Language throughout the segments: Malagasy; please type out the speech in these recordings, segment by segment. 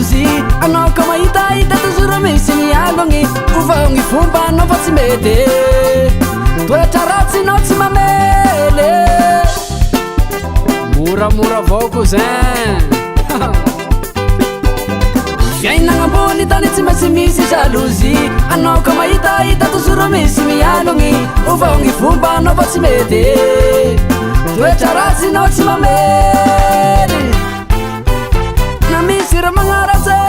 jalousie anao ka mahitahita tozoro misy mialogny ovaogny fomba anao fa tsy mety toetra ratsy anao tsy mamely moramora avao ko zay fiainagna ambony tany tsy maintsy misy jalousie anao ka mahitahita tozoro misy mialogny ovaogny fomba anao fa tsy mety toetra ratsy anao tsy mamely na misy ra magnaratsy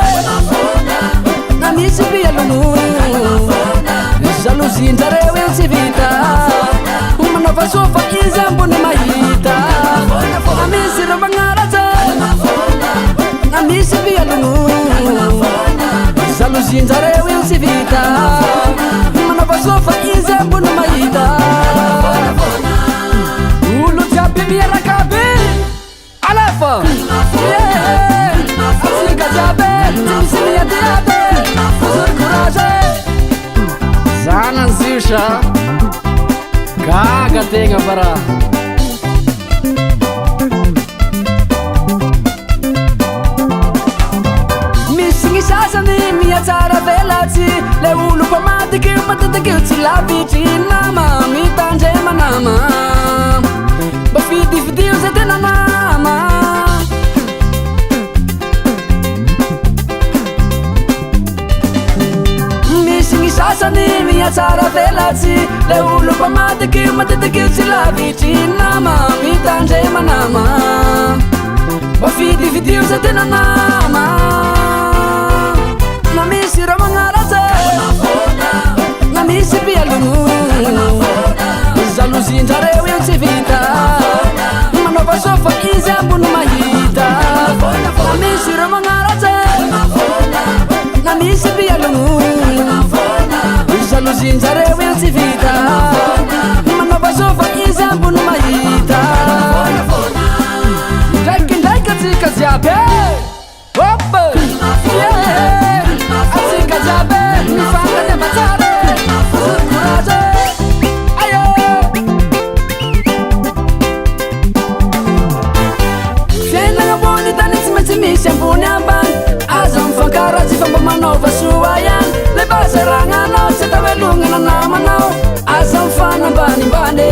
na misy pialogno jalousie-njareo io tsy vita manova sofa izy ambony mahita na misy ra magnaratsy na misy pialogno jalousie-njareo io tsy vita manova sofa izy ambony mahita olo jiaby miaraka be alefa asika jiaby tsy misy miady aby fozony courage zanany zio sa gaga tegna bara misy gny sasany miatsara velatsy le olo mpamadiky matetiky tsy lavitry nama mitandrema nama mba fidifidio zay tena nama misy gny sasany miatsara velatsy le olo mpamadiky matetiky tsy lavitry nama mitandrema nama mba fidifidio zay tena nama na misy ra magnaratsy na misy pialogno jalousie-njareo io tsy vita manova sofa izy ambony mahita na misy ra magnaratsy na misy pialogno jalousie-njareo io tsy vita manova sofa izy ambony mahita ndraikindraiky atsika jiaby opa atsika jiaby mifangany amatsara fozony courage ayo fiainagna ambony tany tsy maintsy misy ambony ambany aza mifankaratsy fomba manova soa ihany le bazaragnanao tsy atavelogna namanao aza mifana ambanimbany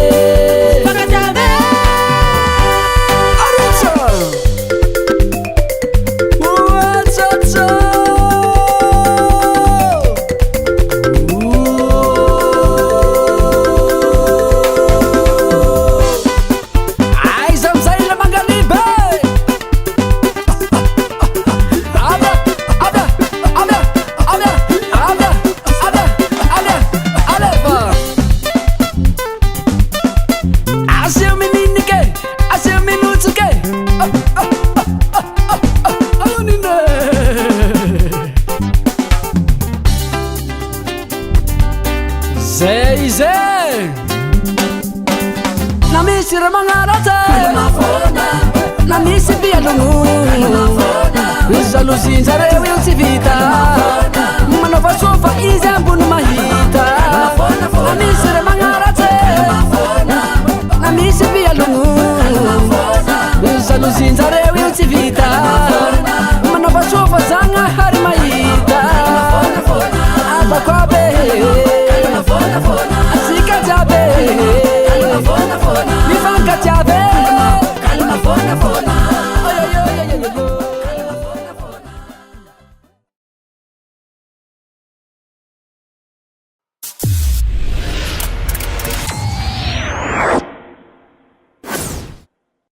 zay zay na misy ra magnaratsy na misy pialogno jalousie-njareo io tsy vita manova sofa izy ambony mahita na misy ra